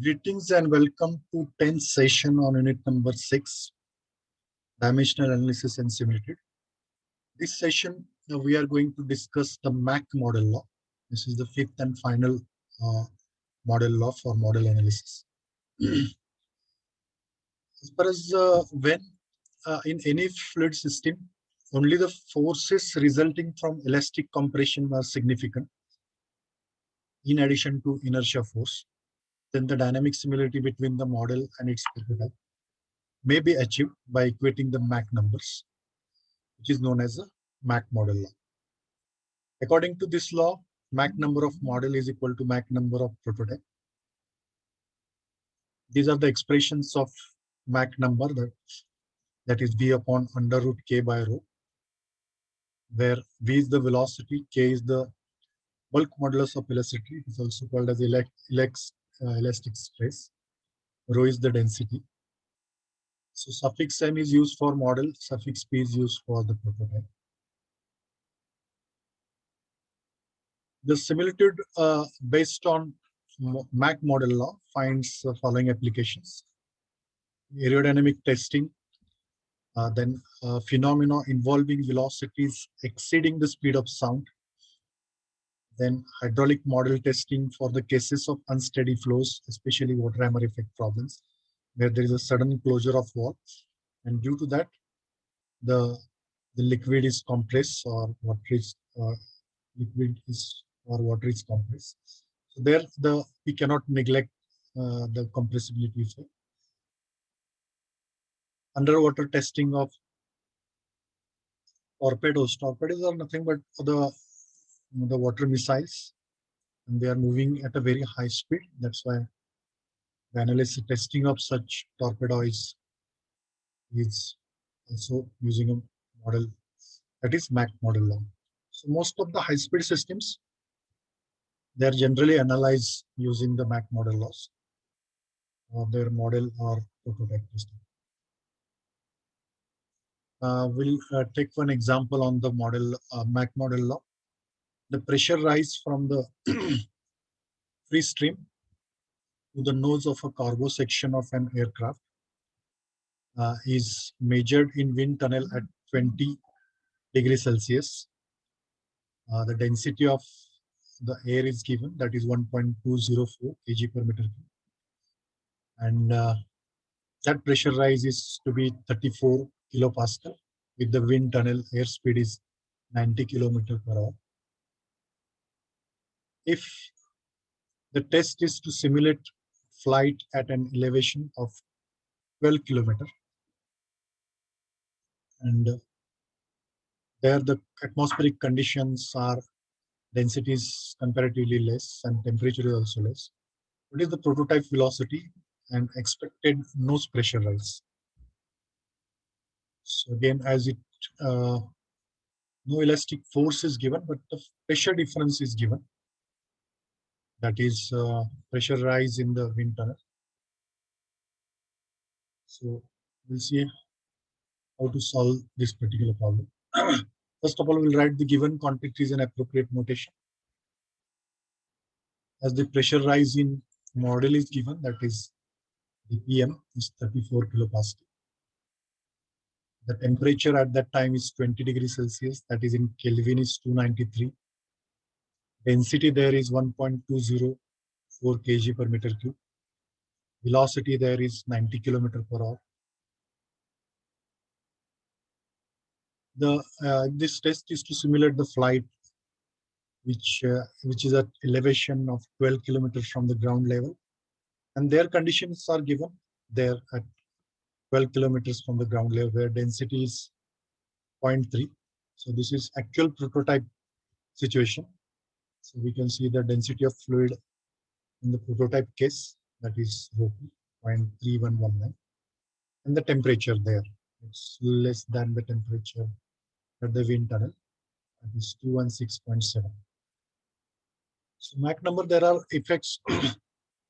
Greetings and welcome to 10th session on unit number 6, Dimensional Analysis and Simulated. This session, we are going to discuss the MAC model law. This is the fifth and final model law for model analysis. As far as when in any fluid system, only the forces resulting from elastic compression are significant, in addition to inertia force. Then the dynamic similarity between the model and its prototype may be achieved by equating the Mach numbers, which is known as the Mach model law. According to this law, Mach number of model is equal to Mach number of prototype. These are the expressions of Mach number, that is V upon under root K by rho, where V is the velocity, K is the bulk modulus of elasticity. It is also called as elastic stress. Rho is the density. So suffix M is used for model, suffix P is used for the prototype. The similitude based on Mach model law finds the following applications: aerodynamic testing, then phenomena involving velocities exceeding the speed of sound, then hydraulic model testing for the cases of unsteady flows, especially water hammer effect problems, where there is a sudden closure of valve, and due to that, the liquid is compressed or water is water is compressed. So there, we cannot neglect the compressibility effect. Underwater testing of torpedoes. Torpedoes are nothing but the water missiles, and they are moving at a very high speed. That's why the analysis testing of such torpedoes is also using a model, that is Mach model law. So most of the high-speed systems, they are generally analyzed using the Mach model laws, or their model or prototype testing. We'll take one example on the model Mach model law. The pressure rise from the free stream to the nose of a cargo section of an aircraft is measured in wind tunnel at 20 degrees Celsius. The density of the air is given, that is 1.204 kg per meter cube. And that pressure rise is to be 34 kilopascal with the wind tunnel airspeed is 90 kilometer per hour. If the test is to simulate flight at an elevation of 12 kilometer, and there the atmospheric conditions are density is comparatively less and temperature is also less. What is the prototype velocity and expected nose pressure rise? So again, as it no elastic force is given, but the pressure difference is given. That is pressure rise in the wind tunnel. So we'll see how to solve this particular problem. First of all, we'll write the given quantities in appropriate notation. As the pressure rise in model is given, that is the PM is 34 kilopascal. The temperature at that time is 20 degrees Celsius, that is in Kelvin is 293. Density there is 1.204 kg per meter cube. Velocity there is 90 kilometer per hour. This test is to simulate the flight, which is at elevation of 12 kilometers from the ground level, and their conditions are given there at 12 kilometers from the ground level, where density is 0.3. So this is actual prototype situation. So we can see the density of fluid in the prototype case, that is 0.3119, and the temperature there, it's less than the temperature at the wind tunnel, that is 216.7. So Mach number, there are effects.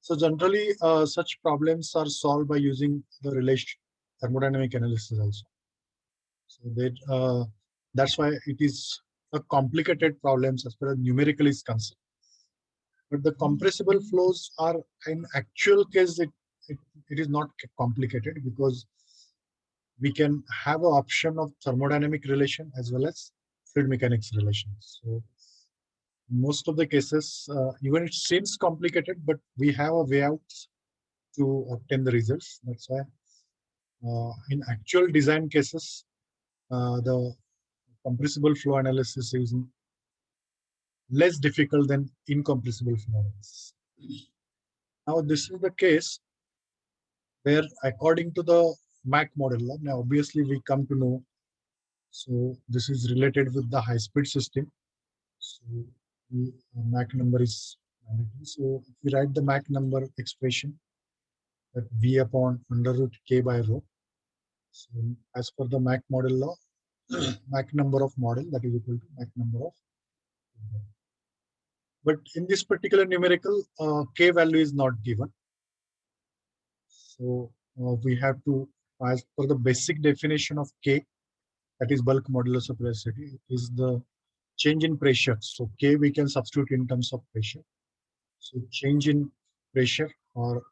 So generally, such problems are solved by using the relation thermodynamic analysis also. So that's why it is a complicated problems as far as numerical is concerned. But the compressible flows are, in actual case, it is not complicated because we can have an option of thermodynamic relation as well as fluid mechanics relations. So most of the cases, even it seems complicated, but we have a way out to obtain the results. That's why in actual design cases, the compressible flow analysis is less difficult than incompressible flow analysis. Now, this is the case where according to the MAC model, now obviously we come to know, so this is related with the high-speed system. So the MAC number is mandatory. So if we write the MAC number expression, that V upon under root K by rho. So as per the MAC model law, MAC number of model that is equal to MAC number of. But in this particular numerical, K value is not given. So we have to, as per the basic definition of K, that is bulk modulus of velocity, is the change in pressure. So K we can substitute in terms of pressure. So change in pressure, or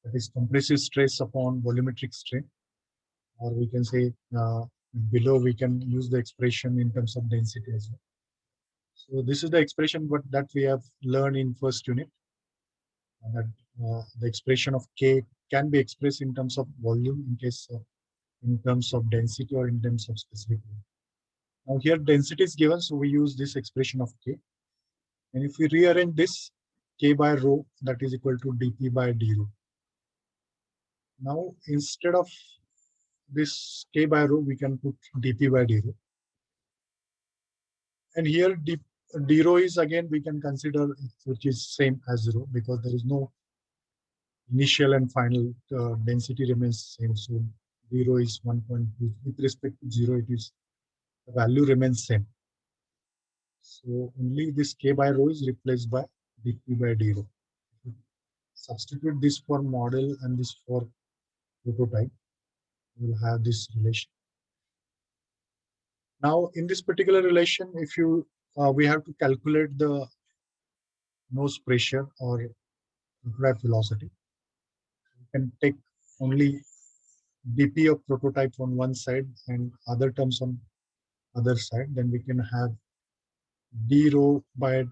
that is compressive stress upon volumetric strain, or we can say below we can use the expression in terms of density as well. So this is the expression that we have learned in first unit, that the expression of K can be expressed in terms of volume, in terms of density, or in terms of specific volume. Now here density is given, so we use this expression of K. And if we rearrange this, K by rho, that is equal to dP by d rho. Now instead of this K by rho, we can put dP by d rho. And here d rho is, again we can consider, which is same as 0, because there is no initial and final density remains same. So d rho is 1.2. With respect to 0, it is, the value remains same. So only this K by rho is replaced by dP by d rho. Substitute this for model and this for prototype, we'll have this relation. Now in this particular relation, if you we have to calculate the nose pressure or prototype velocity. You can take only dP of prototype on one side and other terms on other side. Then we can have d rho by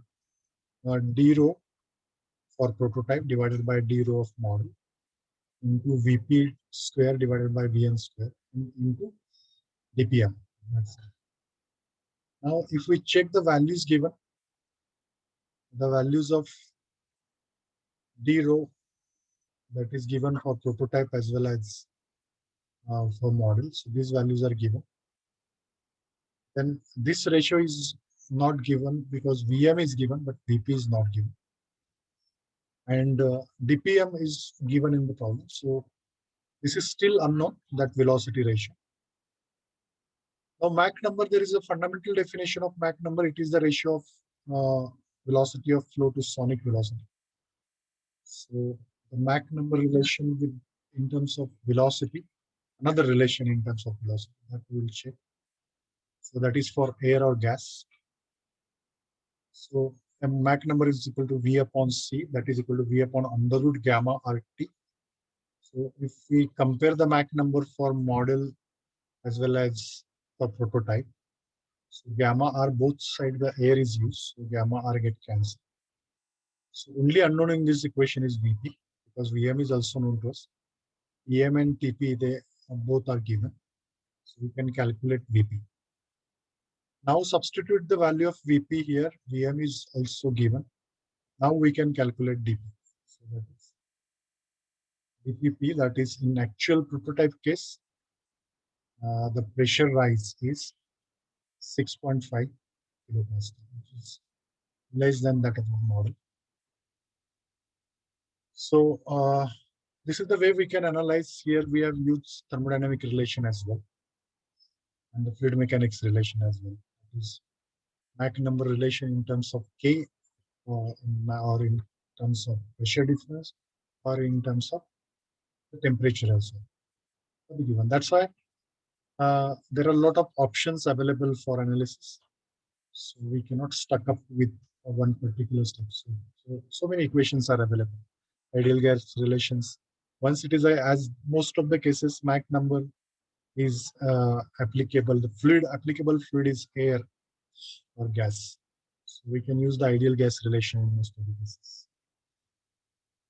d rho for prototype divided by d rho of model into Vp square divided by Vn square into dPm. That's it. Now, if we check the values given, the values of d rho that is given for prototype as well as for model. So these values are given. Then this ratio is not given because Vm is given, but Vp is not given. And dPm is given in the problem. So this is still unknown, that velocity ratio. Now Mach number, there is a fundamental definition of Mach number. It is the ratio of velocity of flow to sonic velocity. So the Mach number relation with, in terms of velocity, another relation in terms of velocity that we will check. So that is for air or gas. So a Mach number is equal to V upon C, that is equal to V upon under root gamma RT. So if we compare the Mach number for model as well as for prototype, so gamma R both side the air is used, so gamma R get cancelled. So only unknown in this equation is Vp, because Vm is also known to us. Em and Tp, they both are given, so we can calculate Vp. Now substitute the value of Vp here. Vm is also given. Now we can calculate dP. So that is dPp, that is in actual prototype case, the pressure rise is 6.5 kilopascal, which is less than that of the model. So this is the way we can analyze. Here we have used thermodynamic relation as well, and the fluid mechanics relation as well. That is Mach number relation in terms of K, or in terms of pressure difference, or in terms of the temperature as well. Given. That's why there are a lot of options available for analysis. So we cannot stuck up with one particular step. So many equations are available. Ideal gas relations. Once it is as most of the cases, Mach number is applicable. The fluid applicable fluid is air or gas. So we can use the ideal gas relation in most of the cases.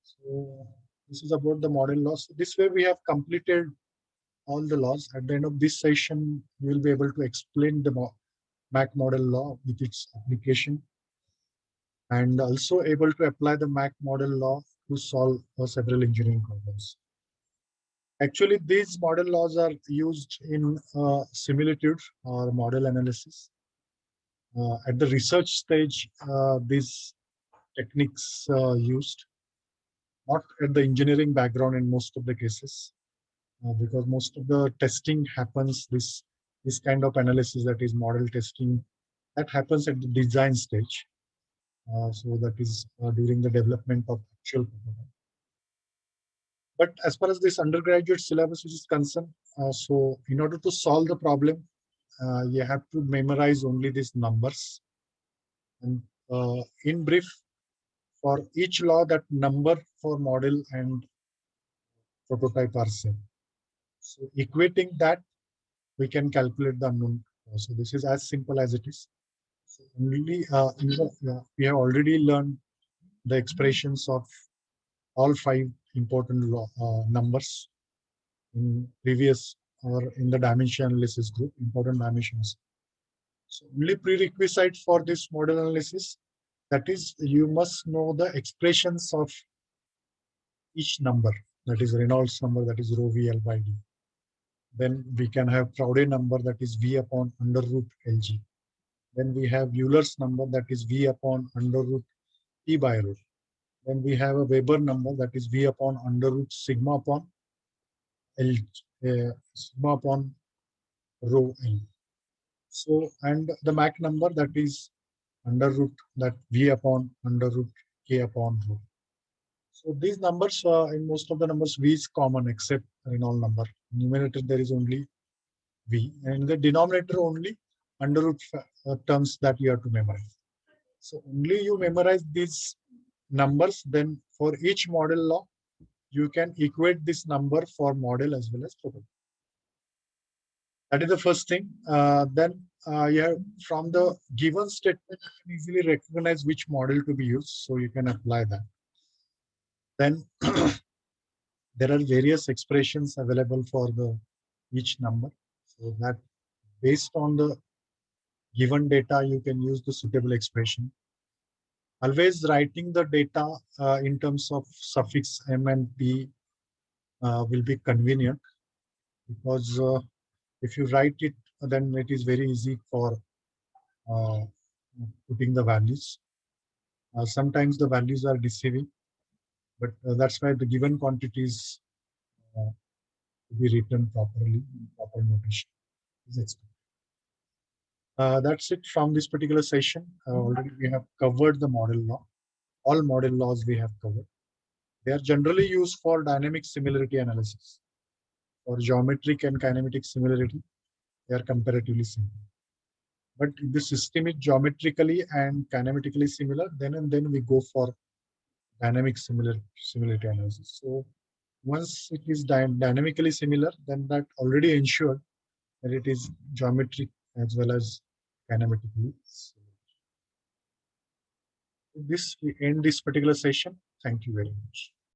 So this is about the model laws. This way we have completed all the laws. At the end of this session, you will be able to explain the Mach model law with its application, and also able to apply the Mach model law to solve several engineering problems. Actually, these model laws are used in similitude or model analysis. At the research stage, these techniques used, not at the engineering background in most of the cases, because most of the testing happens, this kind of analysis, that is model testing, that happens at the design stage. So that is during the development of actual prototype. But as far as this undergraduate syllabus is concerned, so in order to solve the problem, you have to memorize only these numbers. And in brief, for each law, that number for model and prototype are same. So equating that, we can calculate the unknown. So this is as simple as it is. So only we have already learned the expressions of all 5 important numbers in previous or in the dimension analysis group, important dimensions. So only prerequisite for this model analysis, that is, you must know the expressions of each number, that is Reynolds number, that is rho V L by D. Then we can have Proudet number, that is V upon under root Lg. Then we have Euler's number, that is V upon under root T by rho. Then we have a Weber number, that is V upon under root sigma upon L, sigma upon rho L. So, and the Mach number, that is under root, that V upon under root K upon rho. So these numbers, in most of the numbers, V is common except Reynolds number. Numerator, there is only V, and the denominator only under root terms that you have to memorize. So only you memorize these numbers, then for each model law, you can equate this number for model as well as prototype. That is the first thing. Then you have, from the given statement, you can easily recognize which model to be used, so you can apply that. Then there are various expressions available for each number, so that based on the given data, you can use the suitable expression. Always writing the data in terms of suffix M and P will be convenient, because if you write it, then it is very easy for putting the values. Sometimes the values are deceiving, but that's why the given quantities to be written properly, proper notation is expected. That's it from this particular session. Already we have covered the model law. All model laws we have covered. They are generally used for dynamic similarity analysis. For geometric and kinematic similarity, they are comparatively simple. But if the system is geometrically and kinematically similar, then we go for dynamic similarity analysis. So once it is dynamically similar, then that already ensured that it is geometric as well as kinematically similar. With this, we end this particular session. Thank you very much.